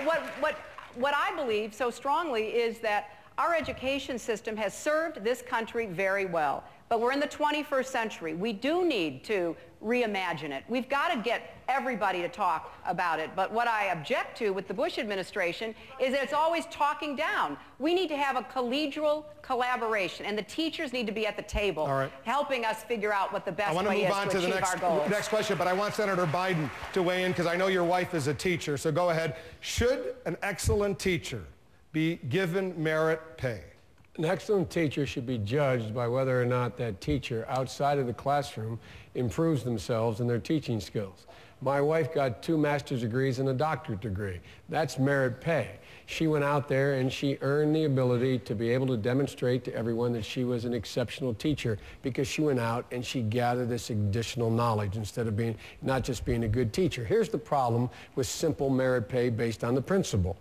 what I believe so strongly is that our education system has served this country very well. But we're in the 21st century. We do need to reimagine it. We've got to get everybody to talk about it. But what I object to with the Bush administration is that it's always talking down. We need to have a collegial collaboration, and the teachers need to be at the table helping us figure out what the best way is to achieve our goals. I want to move on to the next question, but I want Senator Biden to weigh in because I know your wife is a teacher, so go ahead. Should an excellent teacher be given merit pay? An excellent teacher should be judged by whether or not that teacher outside of the classroom improves themselves in their teaching skills. My wife got 2 master's degrees and a doctorate degree. That's merit pay. She went out there and she earned the ability to be able to demonstrate to everyone that she was an exceptional teacher because she went out and she gathered this additional knowledge instead of being, not just being a good teacher. Here's the problem with simple merit pay based on the principle.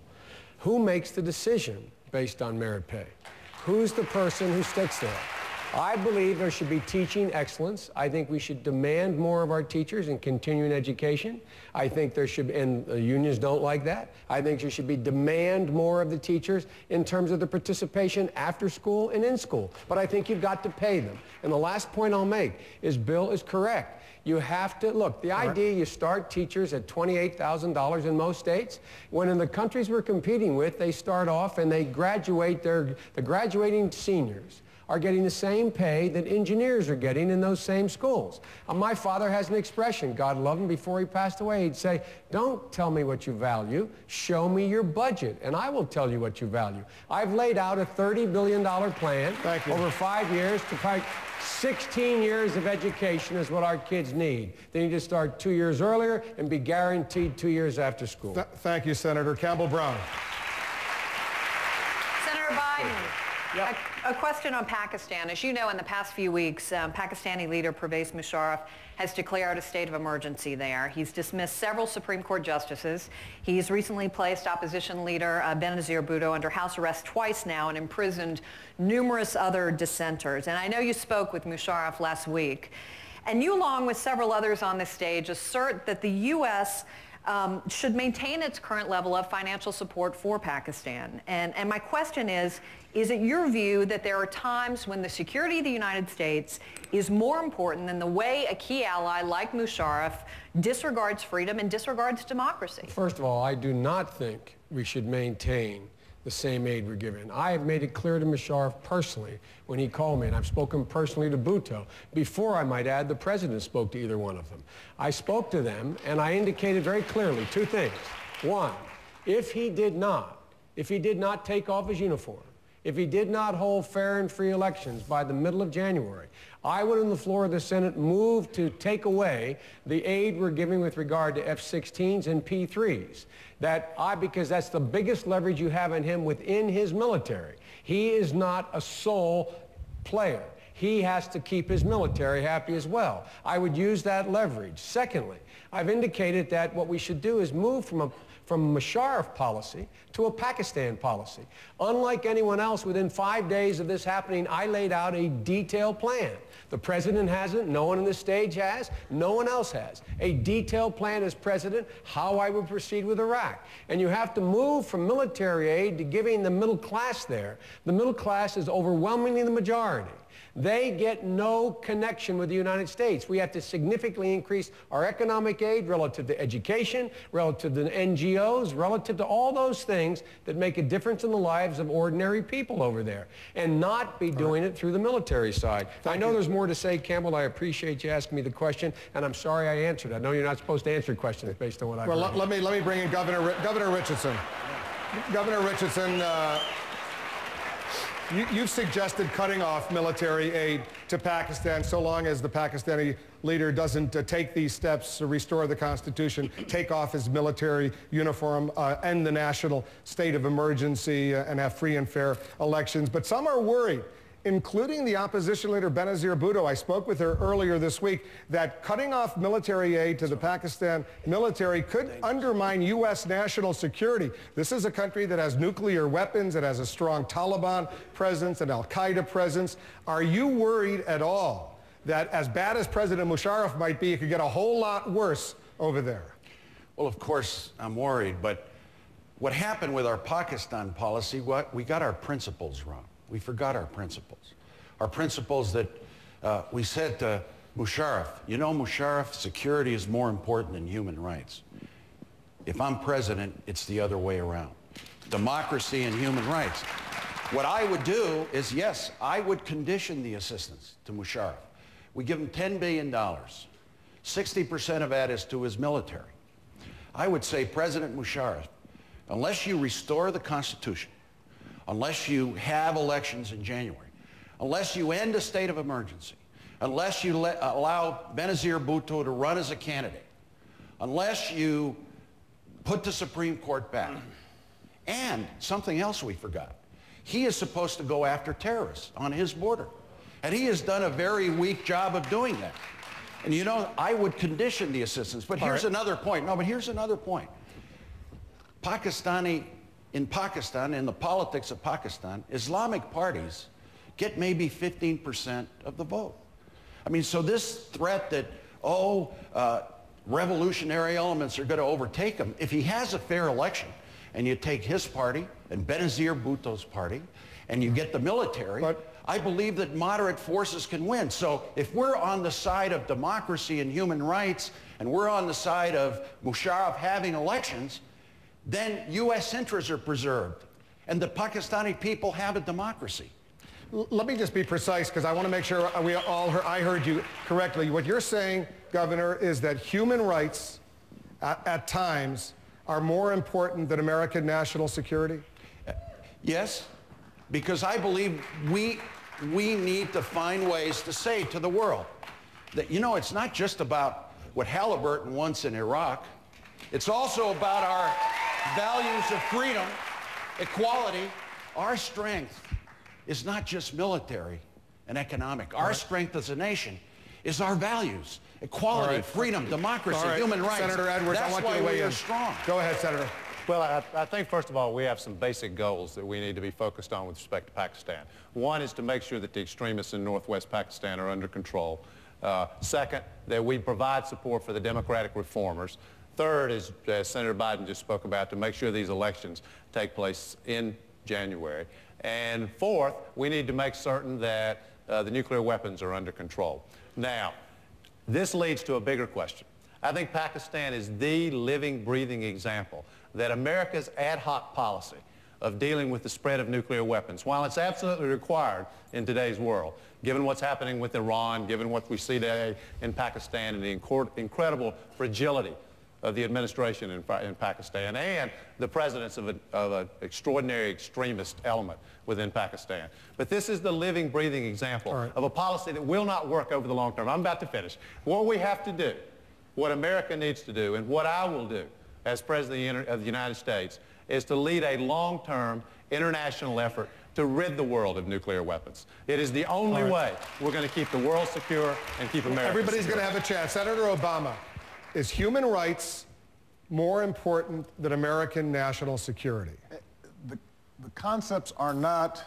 Who makes the decision based on merit pay? Who's the person who sticks there? I believe there should be teaching excellence. I think we should demand more of our teachers in continuing education. I think there should be, and the unions don't like that. I think there should be demand more of the teachers in terms of the participation after school and in school. But I think you've got to pay them. And the last point I'll make is Bill is correct. You have to, look, the idea you start teachers at $28,000 in most states, when in the countries we're competing with, they start off and they graduate, the graduating seniors are getting the same pay that engineers are getting in those same schools. My father has an expression, God love him, before he passed away, he'd say, don't tell me what you value, show me your budget, and I will tell you what you value. I've laid out a $30 billion plan over 5 years to provide 16 years of education is what our kids need. They need to start 2 years earlier and be guaranteed 2 years after school. Thank you, Senator Campbell Brown. Senator Biden. Yep. A question on Pakistan. As you know, in the past few weeks, Pakistani leader Pervez Musharraf has declared a state of emergency there. He's dismissed several Supreme Court justices. He's recently placed opposition leader Benazir Bhutto under house arrest twice now and imprisoned numerous other dissenters. And I know you spoke with Musharraf last week. And you, along with several others on this stage, assert that the U.S. should maintain its current level of financial support for Pakistan. And my question is it your view that there are times when the security of the United States is more important than the way a key ally like Musharraf disregards freedom and disregards democracy? First of all, I do not think we should maintain the same aid we're giving. I have made it clear to Musharraf personally when he called me, and I've spoken personally to Bhutto. Before, I might add, the president spoke to either one of them. I spoke to them, and I indicated very clearly 2 things. One, if he did not take off his uniform, if he did not hold fair and free elections by the middle of January, I would, on the floor of the Senate, move to take away the aid we're giving with regard to F-16s and P-3s. Because that's the biggest leverage you have in him within his military. He is not a sole player. He has to keep his military happy as well. I would use that leverage. Secondly, I've indicated that what we should do is move from a Musharraf policy to a Pakistan policy. Unlike anyone else, within 5 days of this happening, I laid out a detailed plan. The president hasn't, no one on this stage has, no one else has. A detailed plan as president, how I would proceed with Iraq. And you have to move from military aid to giving the middle class there. The middle class is overwhelmingly the majority. They get no connection with the United States. We have to significantly increase our economic aid relative to education, relative to NGOs, relative to all those things that make a difference in the lives of ordinary people over there, and not be doing it through the military side. I know there's more to say, Campbell. I appreciate you asking me the question, and I'm sorry I answered. I know you're not supposed to answer questions based on what I've heard. Well, let me bring in Governor Richardson. Governor Richardson, you've suggested cutting off military aid to Pakistan so long as the Pakistani leader doesn't take these steps to restore the Constitution, take off his military uniform, end the national state of emergency, and have free and fair elections. But some are worried, including the opposition leader Benazir Bhutto. I spoke with her earlier this week that cutting off military aid to the Pakistan military could undermine U.S. national security. This is a country that has nuclear weapons, it has a strong Taliban presence, an al-Qaeda presence. Are you worried at all that as bad as President Musharraf might be, it could get a whole lot worse over there? Well, of course I'm worried, but what happened with our Pakistan policy, we got our principles wrong. We forgot our principles. Our principles that we said to Musharraf, you know, Musharraf, security is more important than human rights. If I'm president, it's the other way around. Democracy and human rights. What I would do is, yes, I would condition the assistance to Musharraf. We give him $10 billion. 60% of that is to his military. I would say, President Musharraf, unless you restore the Constitution, unless you have elections in January, unless you end a state of emergency, unless you allow Benazir Bhutto to run as a candidate, unless you put the Supreme Court back, and something else we forgot, he is supposed to go after terrorists on his border. And he has done a very weak job of doing that. And you know, I would condition the assistance. But here's another point. No, but here's another point. In Pakistan, in the politics of Pakistan, Islamic parties get maybe 15% of the vote. I mean, so this threat that, revolutionary elements are going to overtake him, if he has a fair election, and you take his party and Benazir Bhutto's party, and you get the military, I believe that moderate forces can win. So if we're on the side of democracy and human rights, and we're on the side of Musharraf having elections, then U.S. interests are preserved, and the Pakistani people have a democracy. Let me just be precise, because I want to make sure I heard you correctly. What you're saying, Governor, is that human rights at times are more important than American national security? Yes, because I believe we need to find ways to say to the world that, you know, it's not just about what Halliburton wants in Iraq. It's also about our values of freedom, equality. Our strength is not just military and economic. Our strength as a nation is our values. Equality, freedom, democracy, human rights. Senator Edwards, I want you to weigh in. Strong. Go ahead, Senator. Well, I think, first of all, we have some basic goals that we need to be focused on with respect to Pakistan. One is to make sure that the extremists in northwest Pakistan are under control. Second, that we provide support for the democratic reformers. Third is, as Senator Biden just spoke about, to make sure these elections take place in January. And fourth, we need to make certain that the nuclear weapons are under control. Now, this leads to a bigger question. I think Pakistan is the living, breathing example that America's ad hoc policy of dealing with the spread of nuclear weapons, while it's absolutely required in today's world, given what's happening with Iran, given what we see today in Pakistan and the incredible fragility of the administration in Pakistan and the presence of an extraordinary extremist element within Pakistan. But this is the living, breathing example of a policy that will not work over the long term. I'm about to finish. What we have to do, what America needs to do, and what I will do as President of the United States, is to lead a long-term international effort to rid the world of nuclear weapons. It is the only way we're going to keep the world secure and keep America Everybody's secure. going to have a chance. Senator Obama, is human rights more important than American national security? The concepts are not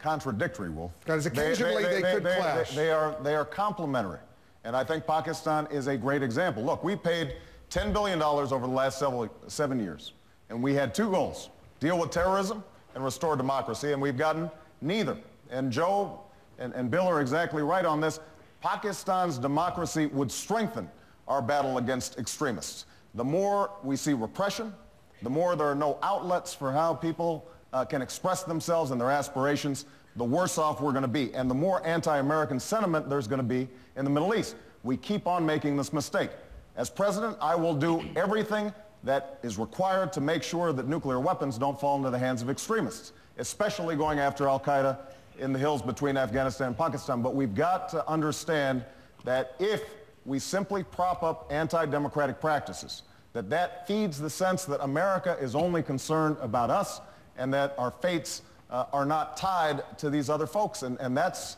contradictory, Wolf. Because occasionally they could clash. They are complementary. And I think Pakistan is a great example. Look, we paid $10 billion over the last 7 years. And we had two goals: deal with terrorism and restore democracy. And we've gotten neither. And Joe and Bill are exactly right on this. Pakistan's democracy would strengthen our battle against extremists. The more we see repression, the more there are no outlets for how people can express themselves and their aspirations, the worse off we're going to be. And the more anti-American sentiment there's going to be in the Middle East. We keep on making this mistake. As president, I will do everything that is required to make sure that nuclear weapons don't fall into the hands of extremists, especially going after al-Qaeda in the hills between Afghanistan and Pakistan. But we've got to understand that if we simply prop up anti-democratic practices, that feeds the sense that America is only concerned about us and that our fates are not tied to these other folks. And that's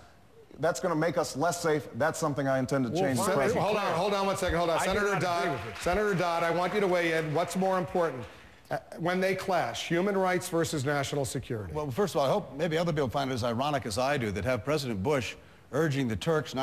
going to make us less safe. That's something I intend to change. Hold on one second. Hold on. Senator Dodd, I want you to weigh in. What's more important when they clash, human rights versus national security? Well, first of all, I hope maybe other people find it as ironic as I do that have President Bush urging the Turks not